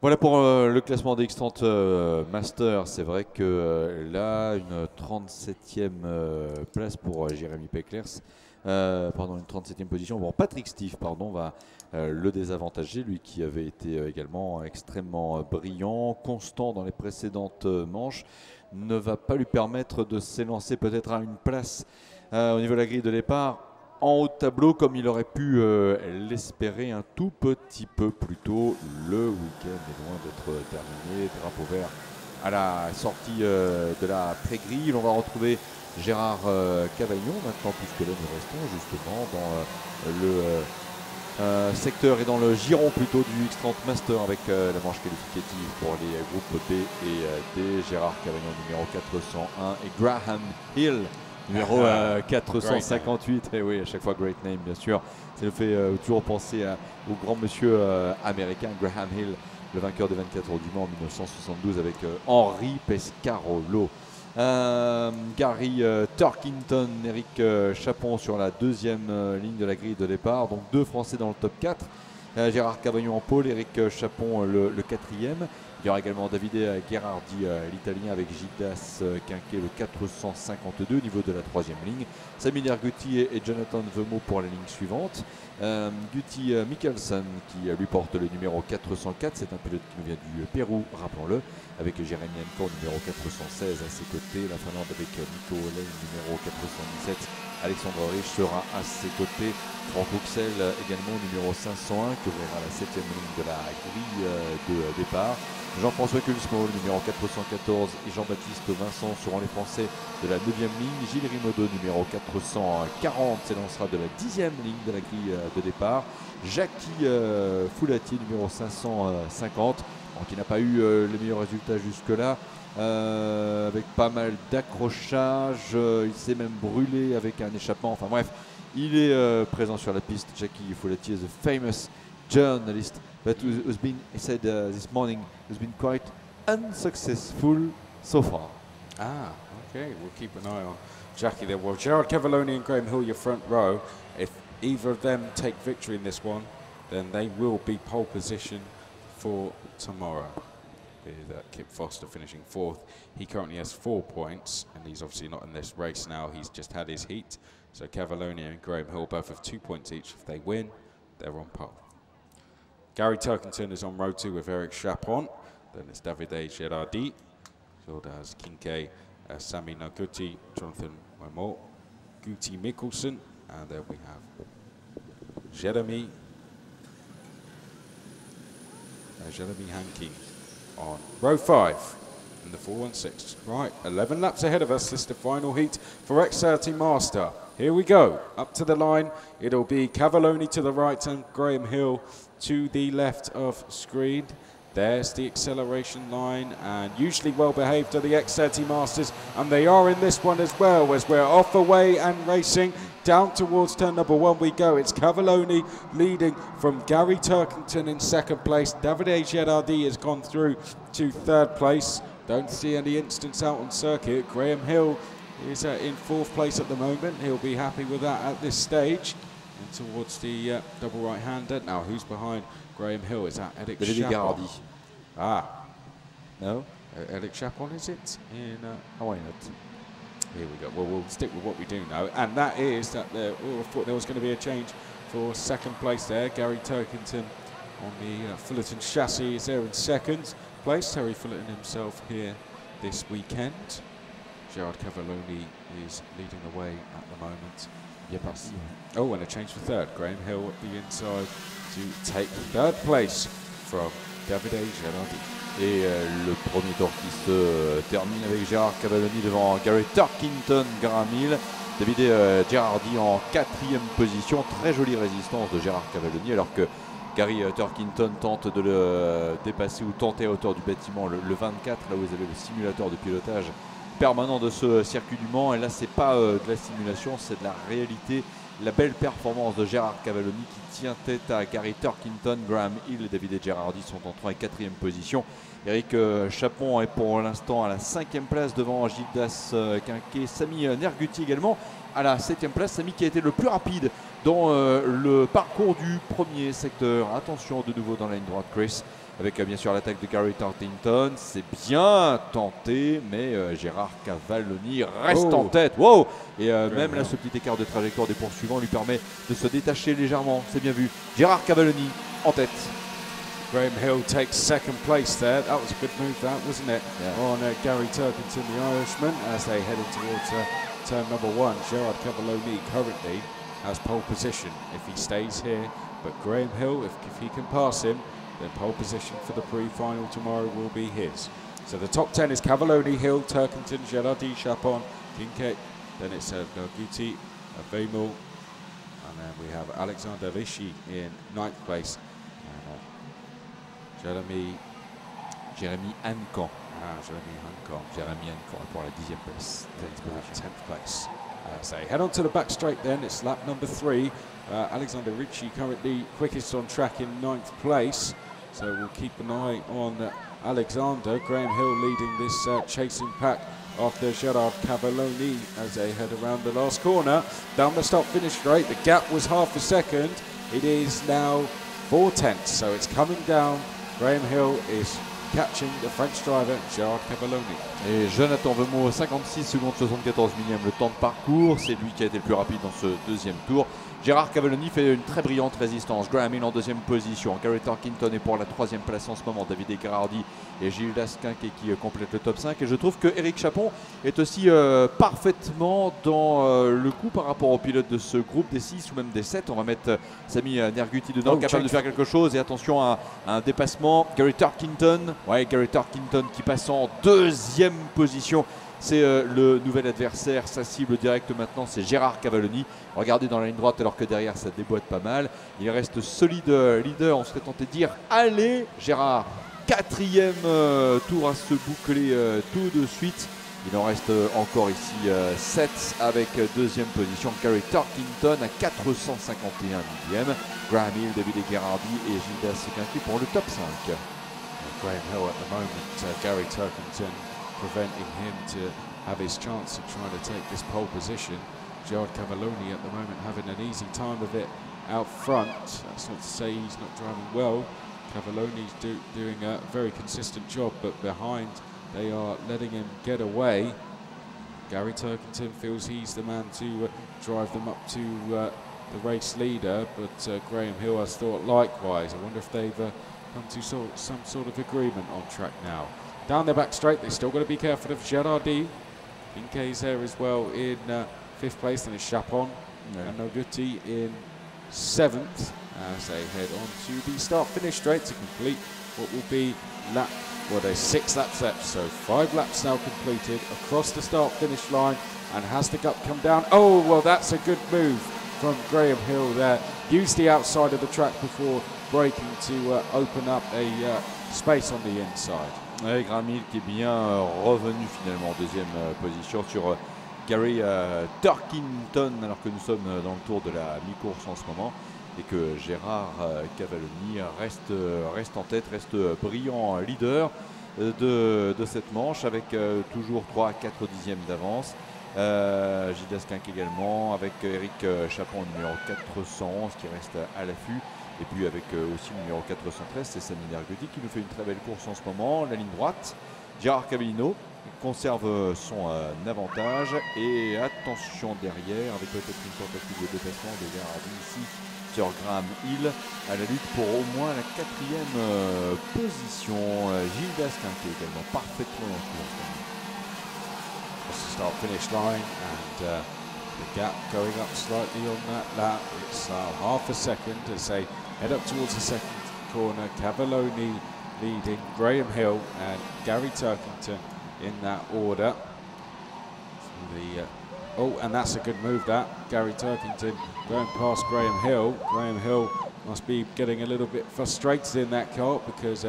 Voilà pour le classement des X30 Masters. C'est vrai que là, une 37e place pour Jérémy Peclers. Pardon, une 37e position. Bon, Patrick Steve, pardon, va le désavantager. Lui qui avait été également extrêmement brillant, constant dans les précédentes manches, ne va pas lui permettre de s'élancer peut-être à une place au niveau de la grille de départ en haut de tableau comme il aurait pu l'espérer un tout petit peu plus tôt. Le week-end est loin d'être terminé. Drapeau vert à la sortie de la pré-grille. On va retrouver Gérard Cavaignon maintenant, puisque là nous restons justement dans le secteur et dans le giron plutôt du X30 Master avec la manche qualificative pour les groupes B et D. Gérard Cavaignon numéro 401 et Graham Hill numéro 458. Et oui, à chaque fois great name bien sûr. Ça nous fait toujours penser au grand monsieur américain Graham Hill, le vainqueur des 24 heures du Mans en 1972 avec Henri Pescarolo. Gary Turkington, Eric Chapon sur la deuxième ligne de la grille de départ. Donc deux Français dans le top 4. Gérard Cavaignon en pôle, Eric Chapon le quatrième. Il y aura également Davide Gherardi, l'Italien, avec Gildas Quinquet, le 452 au niveau de la troisième ligne. Sami Nerguti et Jonathan Vemo pour la ligne suivante. Guti Mikkelsen qui lui porte le numéro 404. C'est un pilote qui nous vient du Pérou, rappelons-le, avec Jérémy Encourt, numéro 416 à ses côtés. La Finlande avec Nico Olen, numéro 417. Alexandre Rich sera à ses côtés. Franck Huxel également, numéro 501, qui ouvrira la 7e ligne de la grille de départ. Jean-François Kulsmo, numéro 414, et Jean-Baptiste Vincent seront les Français de la 9e ligne. Gilles Rimodo, numéro 440, s'élancera de la 10e ligne de la grille de départ. Jackie Foulatier, numéro 550, qui n'a pas eu les meilleurs résultats jusque-là. Avec pas mal d'accrochages, il s'est même brûlé avec un échappement, enfin bref, il est présent sur la piste. Jackie Foulatier, the famous journalist that has been, he said this morning, has been quite unsuccessful so far. Ah, okay, we'll keep an eye on Jackie there. Well, Gerard Cavalloni and Graham Hill, your front row. If either of them take victory in this one, then they will be pole position for tomorrow. With Kip Foster finishing fourth. He currently has 4 points, and he's obviously not in this race now. He's just had his heat. So Cavalloni and Graham Hill both have 2 points each. If they win, they're on pole. Gary Turkington is on row 2 with Eric Chapon. Then it's Davide Gerardi. Gildas Quinquet, Sami Naguti, Jonathan Wemort, Guti Mikkelsen, and then we have Jeremy Hanking on row 5 in the 416. Right, 11 laps ahead of us. This is the final heat for X30 Master. Here we go, up to the line. It'll be Cavalloni to the right and Graham Hill to the left of screen. There's the acceleration line, and usually well behaved are the X30 Masters, and they are in this one as well, as we're off away and racing. Down towards turn number 1 we go. It's Cavalloni leading from Gary Turkington in second place. Davide Gerardi has gone through to third place. Don't see any instance out on circuit. Graham Hill is in fourth place at the moment. He'll be happy with that at this stage. And towards the double right-hander. Now, who's behind Graham Hill? Is that Eric Chapon? Ah. No? Eric Chapon, is it? Why not? Here we go. Well, we'll stick with what we do know. And that is that I thought there was going to be a change for second place there. Gary Turkington on the Fullerton chassis is there in second place. Terry Fullerton himself here this weekend. Gerard Cavalloni is leading the way at the moment. Yes. Oh, and a change for third. Graham Hill at the inside to take third place from Davide Gerardi. Et le premier tour qui se termine avec Gérard Cavalloni devant Gary Turkington, Graham Hill. Davide Gerardi en 4e position. Très jolie résistance de Gérard Cavalloni alors que Gary Turkington tente de le dépasser ou tenter à hauteur du bâtiment le 24, là où vous avez le simulateur de pilotage permanent de ce circuit du Mans. Et là, c'est pas de la simulation, c'est de la réalité. La belle performance de Gérard Cavalloni qui tient tête à Gary Turkington. Graham Hill et Davide Gerardi sont en 3 et 4e position. Eric Chapon est pour l'instant à la 5e place devant Gildas Quinquet. Sami Nerguti également à la 7e place. Sami qui a été le plus rapide dans le parcours du premier secteur. Attention de nouveau dans la ligne droite, Chris, avec bien sûr l'attaque de Gary Thornton. C'est bien tenté, mais Gérard Cavalloni reste en tête. Wow! Et même là, ce petit écart de trajectoire des poursuivants lui permet de se détacher légèrement. C'est bien vu. Gérard Cavalloni en tête. Graham Hill takes second place there. That was a good move, that, wasn't it? Yeah. On Gary Turkington, the Irishman, as they headed towards turn number 1. Gerard Cavalloni currently has pole position if he stays here. But Graham Hill, if he can pass him, then pole position for the pre-final tomorrow will be his. So the top 10 is Cavalloni, Hill, Turkington, Gerardi, Chapon, Kincaid. Then it's Narguti, Vemel, and then we have Alexander Vichy in 9th place. Jérémy Hancan. Jérémy Hancan pour la 10e place. 10th place. So head on to the back straight then. It's lap number 3. Alexander Ricci currently quickest on track in 9th place. So we'll keep an eye on Alexander. Graham Hill leading this chasing pack after Gerard Cavalloni as they head around the last corner. Down the start finish straight. The gap was half a second. It is now 4/10. So it's coming down. Graham Hill is catching the French driver, Gerard Cavalloni. Et Jonathan Vemot, 56 secondes 74 millième le temps de parcours. C'est lui qui a été le plus rapide dans ce deuxième tour. Gérard Cavalloni fait une très brillante résistance. Graham Hill en 2e position. Gary Thornton est pour la 3e place en ce moment. David Gerardi et Gilles Dasquinquet qui complètent le top 5. Et je trouve que Eric Chapon est aussi parfaitement dans le coup par rapport aux pilotes de ce groupe des 6 ou même des 7. On va mettre Sami Nerguti dedans, capable de faire quelque chose. Et attention à un dépassement. Gary Thornton. Ouais, Gary Thornton qui passe en 2e position. C'est le nouvel adversaire, sa cible directe maintenant, c'est Gérard Cavalloni. Regardez dans la ligne droite alors que derrière ça déboîte pas mal. Il reste solide leader, on serait tenté de dire allez Gérard, 4e tour à se boucler tout de suite. Il en reste encore ici 7 avec 2e position. Gary Thornton à 451 millième. Graham Hill, David Gerardi et Gildas Sequinti pour le top 5. Graham Hill at the moment, Gary Thornton preventing him to have his chance of trying to take this pole position. Gerard Cavalloni at the moment having an easy time of it out front. That's not to say he's not driving well. Cavalloni's doing a very consistent job, but behind they are letting him get away. Gary Turkington feels he's the man to drive them up to the race leader, but Graham Hill has thought likewise. I wonder if they've come to some sort of agreement on track now. Down their back straight, they're still got to be careful of Gerardi. Pinkay's there as well in 5th place, then it's Chapon and Noguti in 7th as they head on to the start-finish straight to complete what will be there's 6 laps left, so 5 laps now completed across the start-finish line. And has the gap come down? Oh, well, that's a good move from Graham Hill there. Used the outside of the track before braking to open up a space on the inside. Ouais, Graham Hill qui est bien revenu finalement en 2e position sur Gary Thornton alors que nous sommes dans le tour de la mi-course en ce moment et que Gérard Cavalloni reste en tête, reste brillant leader de cette manche avec toujours 3 à 4 dixièmes d'avance. Gilles Dasquinquet également avec Eric Chapon numéro 411 qui reste à l'affût. Et puis avec aussi le numéro 413, c'est Sami Nerguti qui nous fait une très belle course en ce moment. La ligne droite, Gérard Cavallini conserve son avantage. Et attention derrière, avec peut-être une tentative de dépassement de Gerardi ici sur Graham Hill, à la lutte pour au moins la 4e position. Gilles Dasquinquet également parfaitement en course. Start finish line and the gap going up slightly on that lap. It's half a second as they head up towards the second corner. Cavalloni leading Graham Hill and Gary Turkington in that order. And that's a good move, that. Gary Turkington going past Graham Hill. Graham Hill must be getting a little bit frustrated in that car because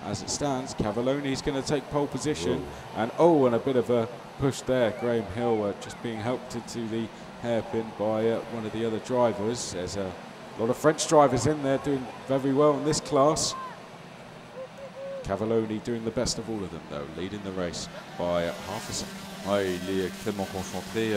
as it stands, Cavalloni is going to take pole position. Whoa. And a bit of a push there. Graham Hill just being helped into the hairpin by one of the other drivers. There's a lot of French drivers in there doing very well in this class. Cavalloni doing the best of all of them though, leading the race by half a second. Ouais, il est extrêmement concentré,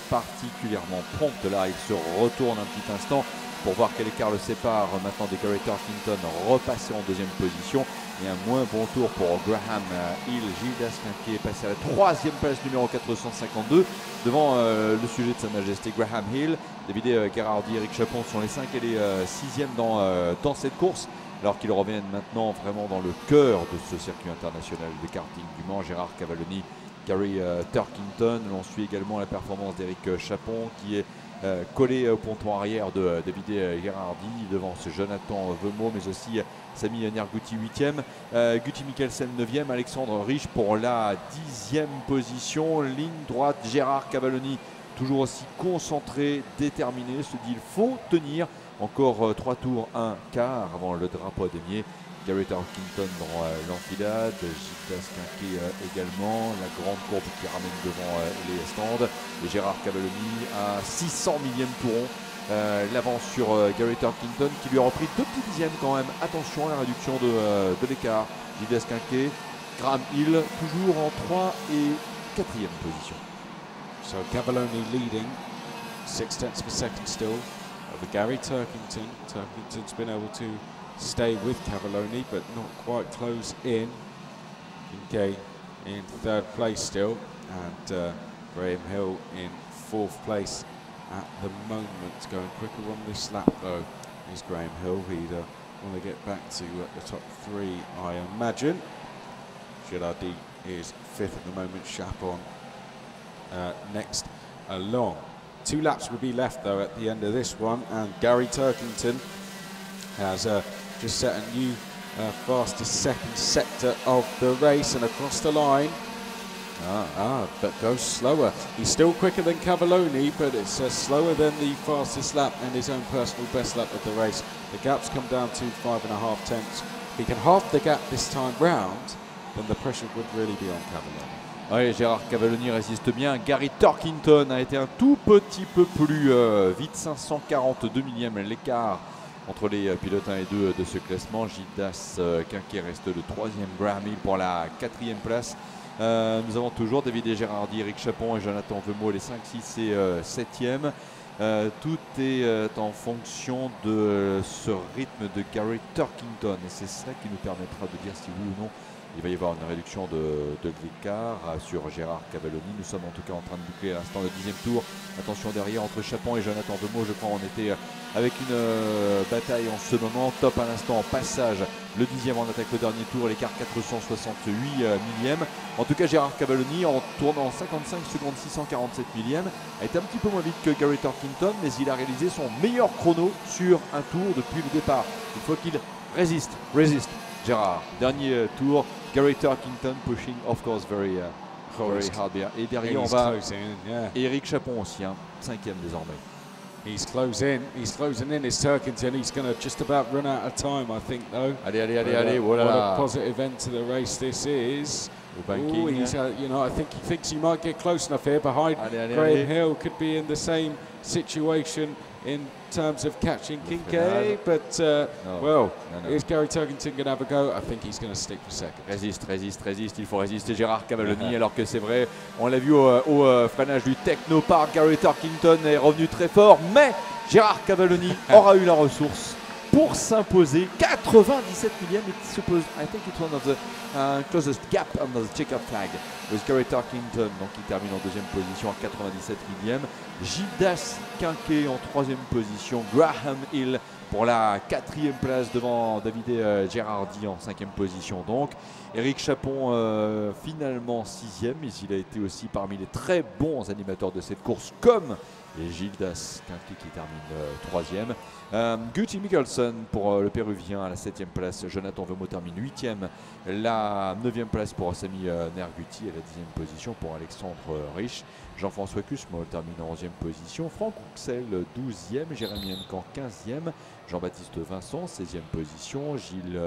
particulièrement prompt. Là, il se retourne un petit instant pour voir quel écart le sépare maintenant des Gary Turkington, repassé en deuxième position. Et un moins bon tour pour Graham Hill. Gildas qui est passé à la troisième place, numéro 452, devant le sujet de Sa Majesté Graham Hill. David Gherardi, Eric Chapon sont les 5 et les 6e dans cette course, alors qu'ils reviennent maintenant vraiment dans le cœur de ce circuit international de karting du Mans. Gérard Cavalloni, Gary Turkington. L'on suit également la performance d'Eric Chapon qui est collé au ponton arrière de David Gherardi, devant ce Jonathan Veumo, mais aussi Sami Nergouti 8e, Guti Mikkelsen 9e, Alexandre Rich pour la 10e position. Ligne droite, Gérard Cavalloni toujours aussi concentré, déterminé, se dit il faut tenir encore 3 tours, 1 quart avant le drapeau à damier. Gary Turkington dans l'enfilade, Gildas Quinquet également, la grande courbe qui ramène devant les stands, et Gérard Cavalloni à 600 millième touron, l'avance sur Gary Turkington qui lui a repris 2 petits dixièmes quand même. Attention à la réduction de l'écart. Gildas Quinquet, Graham Hill toujours en 3 et 4e position. So Cavalloni leading 6 tenths of a second still over Gary Turkington. Turkington's been able to stay with Cavalloni but not quite close in. Quinquet in 3rd place still, and Graham Hill in 4th place at the moment. Going quicker on this lap though is Graham Hill. He'd want to get back to the top 3, I imagine. Girardi is 5th at the moment, Chapon next along. 2 laps will be left though at the end of this one, and Gary Turkington has just set a new fastest second sector of the race, and across the line, but goes slower. He's still quicker than Cavalloni, but it's slower than the fastest lap and his own personal best lap of the race. The gap's come down to 5.5 tenths. If he can halve the gap this time round, then the pressure would really be on Cavalloni. Oui, Gérard Cavalloni résiste bien. Gary Turkington a été un tout petit peu plus vite, 542 millième l'écart entre les pilotes 1 et 2 de ce classement. Gildas Quinquet reste le 3e, Graham Hill pour la 4e place. Nous avons toujours David Gherardi, Eric Chapon et Jonathan Veumo, les 5, 6 et 7e. Tout est en fonction de ce rythme de Gary Turkington, et c'est ça qui nous permettra de dire si oui ou non il va y avoir une réduction de l'écart sur Gérard Cavalloni. Nous sommes en tout cas en train de boucler à l'instant le 10e tour. Attention derrière entre Chapon et Jonathan Veumo. Je crois on était avec une bataille en ce moment. Top à l'instant en passage. Le 10e en attaque le dernier tour. L'écart 468 millième. En tout cas Gérard Cavalloni en tournant 55 secondes 647 millième a été un petit peu moins vite que Gary Turkington, mais il a réalisé son meilleur chrono sur un tour depuis le départ. Il faut qu'il résiste. Gérard, dernier tour, Gary Turkington pushing of course very hard there. Et derrière on va Eric Chapon aussi, 5e désormais. He's closing in. It's Turkington. He's going to just about run out of time, I think, though. Allez, voilà. What a positive end to the race this is. Ooh, he's, you know, I think he thinks he might get close enough here. Behind Graham Hill could be in the same situation in terms of catching Quinquet, but is Gary Turkington going to have a go? I think he's going to stick for second. Résiste, il faut résister Gérard Cavalloni, alors que c'est vrai, on l'a vu au freinage du Technopark, Gary Turkington est revenu très fort, mais Gérard Cavalloni aura eu la ressource pour s'imposer. 97 millième, I think it's one of the closest gap under the checkered flag with Gary Turkington, donc il termine en 2e position à 97 millième. Gildas Quinquet en 3e position, Graham Hill pour la 4e place devant David Gherardi en 5e position donc. Eric Chapon finalement 6e, mais il a été aussi parmi les très bons animateurs de cette course, comme Gildas Quinquet qui termine 3e. Guti Mikkelsen pour le Péruvien à la 7e place. Jonathan Veumo termine 8e. La 9e place pour Sami Nergouti et la 10e position pour Alexandre Rich. Jean-François Kussmaul termine en 11e position. Franck Rouxel 12e. Jérémy Encan 15e. Jean-Baptiste Vincent 16e position. Gilles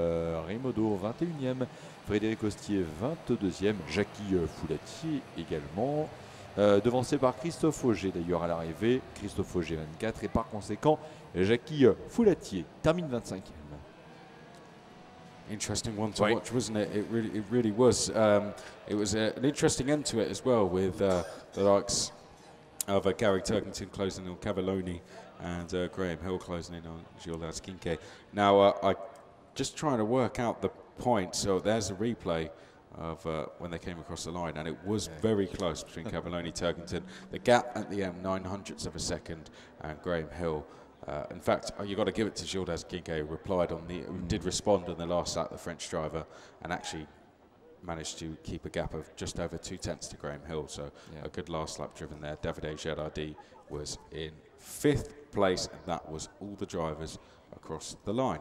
Raymodo 21e. Frédéric Ostier 22e. Jackie Foulatier également. Devancé par Christophe Auger d'ailleurs à l'arrivée. Christophe Auger 24 et par conséquent Jackie Foulatier termine 25e. interesting one to watch, wasn't it? It really was. It was an interesting end to it as well, with the likes of Gary Turkington closing in on Cavalloni and Graham Hill closing in on Gildas Kincaid. Now, I just trying to work out the point. So there's a replay of when they came across the line, and it was very close between Cavalloni, Turkington. The gap at the end, 900ths of a second, and Graham Hill. In fact, you got to give it to Gildas Kincaid, who replied on the, did respond on the last lap, the French driver, and actually managed to keep a gap of just over 2/10 to Graham Hill. So a good last lap driven there. Davide Gerardi was in 5th place, and that was all the drivers across the line.